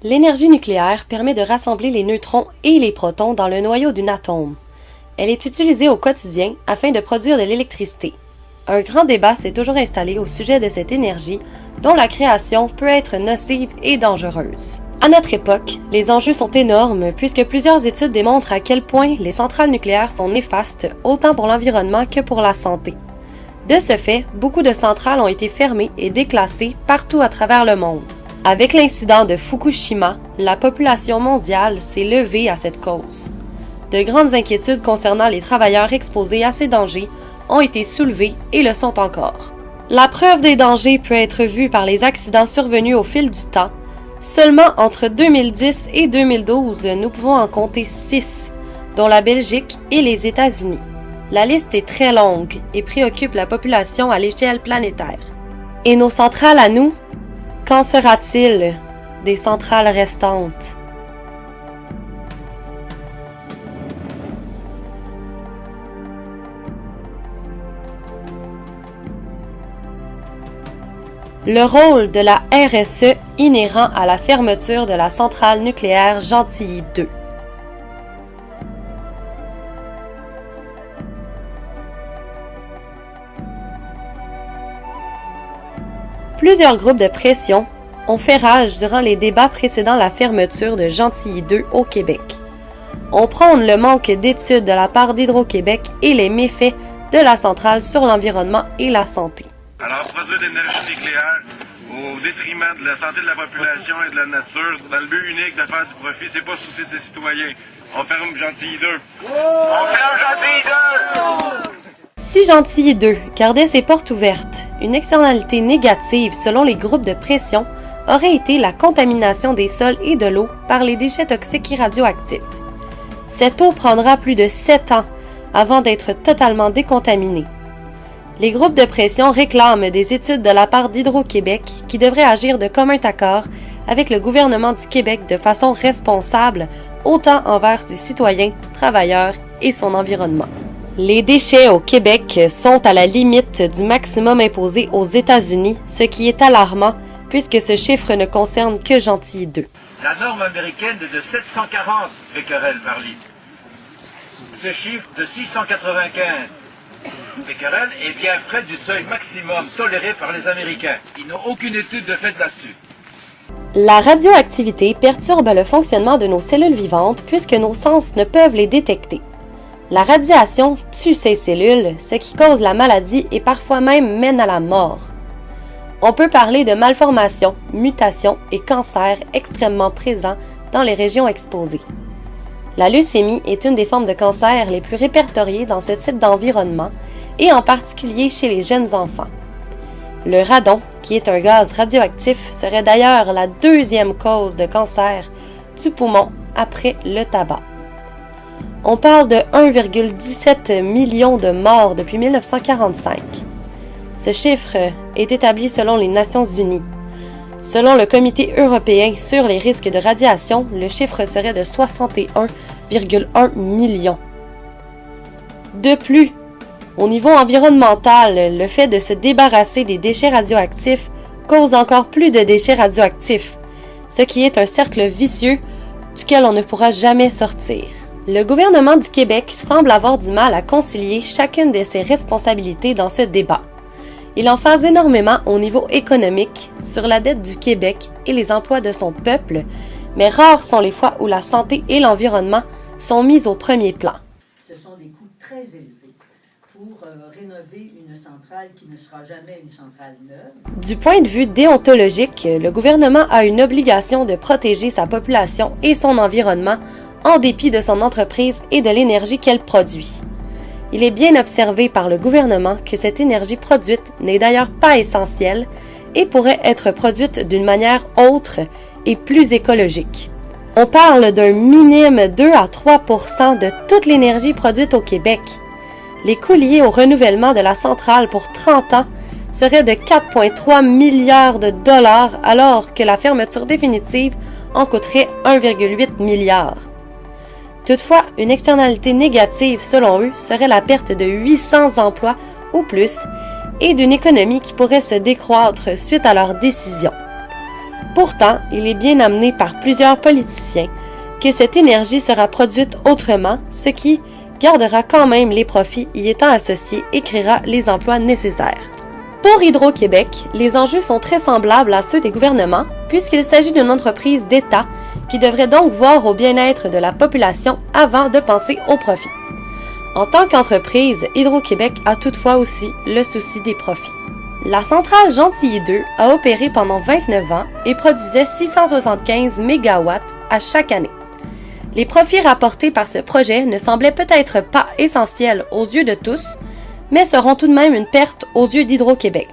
L'énergie nucléaire permet de rassembler les neutrons et les protons dans le noyau d'un atome. Elle est utilisée au quotidien afin de produire de l'électricité. Un grand débat s'est toujours installé au sujet de cette énergie, dont la création peut être nocive et dangereuse. À notre époque, les enjeux sont énormes puisque plusieurs études démontrent à quel point les centrales nucléaires sont néfastes autant pour l'environnement que pour la santé. De ce fait, beaucoup de centrales ont été fermées et déclassées partout à travers le monde. Avec l'incident de Fukushima, la population mondiale s'est levée à cette cause. De grandes inquiétudes concernant les travailleurs exposés à ces dangers ont été soulevées et le sont encore. La preuve des dangers peut être vue par les accidents survenus au fil du temps. Seulement entre 2010 et 2012, nous pouvons en compter 6, dont la Belgique et les États-Unis. La liste est très longue et préoccupe la population à l'échelle planétaire. Et nos centrales à nous? Qu'en sera-t-il des centrales restantes? Le rôle de la RSE inhérent à la fermeture de la centrale nucléaire Gentilly 2. Plusieurs groupes de pression ont fait rage durant les débats précédant la fermeture de Gentilly 2 au Québec. On prône le manque d'études de la part d'Hydro-Québec et les méfaits de la centrale sur l'environnement et la santé. Alors, produire de l'énergie nucléaire au détriment de la santé de la population et de la nature, dans le but unique de faire du profit, c'est pas souci de ses citoyens. On ferme Gentilly 2. On ferme Gentilly 2! Si Gentilly 2 gardait ses portes ouvertes, une externalité négative selon les groupes de pression aurait été la contamination des sols et de l'eau par les déchets toxiques et radioactifs. Cette eau prendra plus de 7 ans avant d'être totalement décontaminée. Les groupes de pression réclament des études de la part d'Hydro-Québec qui devrait agir de commun accord avec le gouvernement du Québec de façon responsable, autant envers ses citoyens, travailleurs et son environnement. Les déchets au Québec sont à la limite du maximum imposé aux États-Unis, ce qui est alarmant puisque ce chiffre ne concerne que Gentilly 2. La norme américaine est de 740 becquerels par litre. Ce chiffre de 695 becquerels est bien près du seuil maximum toléré par les Américains. Ils n'ont aucune étude de fait là-dessus. La radioactivité perturbe le fonctionnement de nos cellules vivantes puisque nos sens ne peuvent les détecter. La radiation tue ces cellules, ce qui cause la maladie et parfois même mène à la mort. On peut parler de malformations, mutations et cancers extrêmement présents dans les régions exposées. La leucémie est une des formes de cancer les plus répertoriées dans ce type d'environnement et en particulier chez les jeunes enfants. Le radon, qui est un gaz radioactif, serait d'ailleurs la deuxième cause de cancer du poumon après le tabac. On parle de 1,17 million de morts depuis 1945. Ce chiffre est établi selon les Nations Unies. Selon le Comité européen sur les risques de radiation, le chiffre serait de 61,1 millions. De plus, au niveau environnemental, le fait de se débarrasser des déchets radioactifs cause encore plus de déchets radioactifs, ce qui est un cercle vicieux duquel on ne pourra jamais sortir. Le gouvernement du Québec semble avoir du mal à concilier chacune de ses responsabilités dans ce débat. Il en phase énormément au niveau économique, sur la dette du Québec et les emplois de son peuple, mais rares sont les fois où la santé et l'environnement sont mis au premier plan. Ce sont des coûts très élevés pour rénover une centrale qui ne sera jamais une centrale neuve. Du point de vue déontologique, le gouvernement a une obligation de protéger sa population et son environnement en dépit de son entreprise et de l'énergie qu'elle produit. Il est bien observé par le gouvernement que cette énergie produite n'est d'ailleurs pas essentielle et pourrait être produite d'une manière autre et plus écologique. On parle d'un minime 2 à 3% de toute l'énergie produite au Québec. Les coûts liés au renouvellement de la centrale pour 30 ans seraient de 4,3 milliards de dollars alors que la fermeture définitive en coûterait 1,8 milliard. Toutefois, une externalité négative, selon eux, serait la perte de 800 emplois ou plus et d'une économie qui pourrait se décroître suite à leur décision. Pourtant, il est bien amené par plusieurs politiciens que cette énergie sera produite autrement, ce qui gardera quand même les profits y étant associés et créera les emplois nécessaires. Pour Hydro-Québec, les enjeux sont très semblables à ceux des gouvernements, puisqu'il s'agit d'une entreprise d'État qui devrait donc voir au bien-être de la population avant de penser au profit. En tant qu'entreprise, Hydro-Québec a toutefois aussi le souci des profits. La centrale Gentilly 2 a opéré pendant 29 ans et produisait 675 MW à chaque année. Les profits rapportés par ce projet ne semblaient peut-être pas essentiels aux yeux de tous, mais seront tout de même une perte aux yeux d'Hydro-Québec.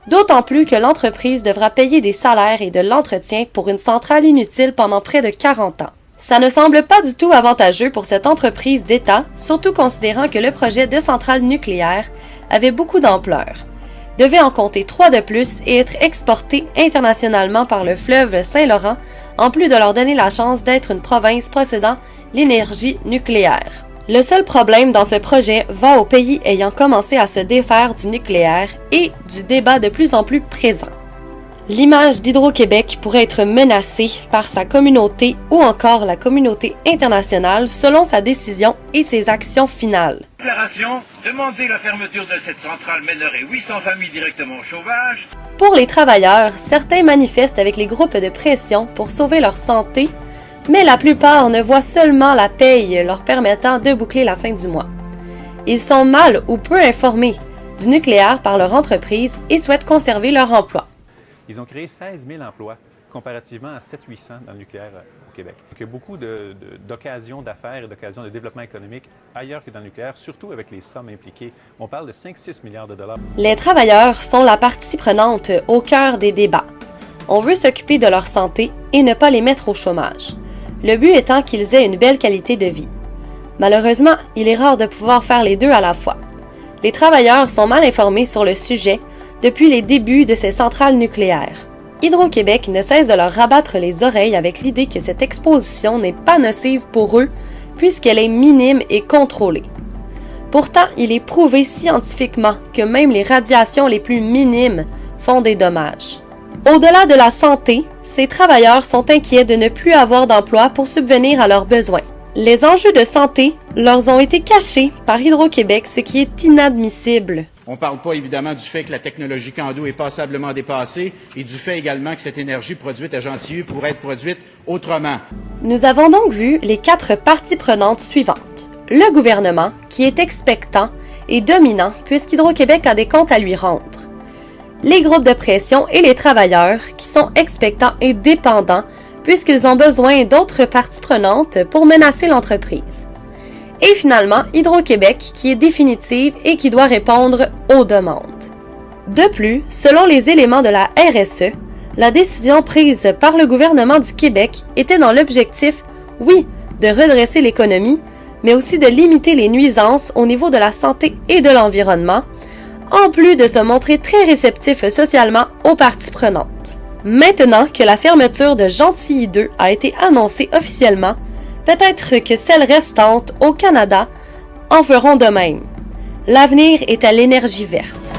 D'autant plus que l'entreprise devra payer des salaires et de l'entretien pour une centrale inutile pendant près de 40 ans. Ça ne semble pas du tout avantageux pour cette entreprise d'État, surtout considérant que le projet de centrale nucléaire avait beaucoup d'ampleur, devait en compter 3 de plus et être exporté internationalement par le fleuve Saint-Laurent, en plus de leur donner la chance d'être une province possédant l'énergie nucléaire. Le seul problème dans ce projet va aux pays ayant commencé à se défaire du nucléaire et du débat de plus en plus présent. L'image d'Hydro-Québec pourrait être menacée par sa communauté ou encore la communauté internationale selon sa décision et ses actions finales. Déclaration, demander la fermeture de cette centrale mènerait 800 familles directement au chômage. Pour les travailleurs, certains manifestent avec les groupes de pression pour sauver leur santé, mais la plupart ne voient seulement la paye leur permettant de boucler la fin du mois. Ils sont mal ou peu informés du nucléaire par leur entreprise et souhaitent conserver leur emploi. Ils ont créé 16 000 emplois, comparativement à 700-800 dans le nucléaire au Québec. Donc, il y a beaucoup d'occasions d'affaires et d'occasions de développement économique ailleurs que dans le nucléaire, surtout avec les sommes impliquées. On parle de 5-6 milliards de dollars. Les travailleurs sont la partie prenante au cœur des débats. On veut s'occuper de leur santé et ne pas les mettre au chômage. Le but étant qu'ils aient une belle qualité de vie. Malheureusement, il est rare de pouvoir faire les deux à la fois. Les travailleurs sont mal informés sur le sujet depuis les débuts de ces centrales nucléaires. Hydro-Québec ne cesse de leur rabattre les oreilles avec l'idée que cette exposition n'est pas nocive pour eux puisqu'elle est minime et contrôlée. Pourtant, il est prouvé scientifiquement que même les radiations les plus minimes font des dommages. Au-delà de la santé, ces travailleurs sont inquiets de ne plus avoir d'emploi pour subvenir à leurs besoins. Les enjeux de santé leur ont été cachés par Hydro-Québec, ce qui est inadmissible. On ne parle pas évidemment du fait que la technologie Cando est passablement dépassée et du fait également que cette énergie produite à Gentilly pourrait être produite autrement. Nous avons donc vu les 4 parties prenantes suivantes. Le gouvernement, qui est expectant et dominant puisqu'Hydro-Québec a des comptes à lui rendre. Les groupes de pression et les travailleurs, qui sont expectants et dépendants puisqu'ils ont besoin d'autres parties prenantes pour menacer l'entreprise. Et finalement, Hydro-Québec, qui est définitive et qui doit répondre aux demandes. De plus, selon les éléments de la RSE, la décision prise par le gouvernement du Québec était dans l'objectif, oui, de redresser l'économie, mais aussi de limiter les nuisances au niveau de la santé et de l'environnement, en plus de se montrer très réceptif socialement aux parties prenantes. Maintenant que la fermeture de Gentilly 2 a été annoncée officiellement, peut-être que celles restantes au Canada en feront de même. L'avenir est à l'énergie verte.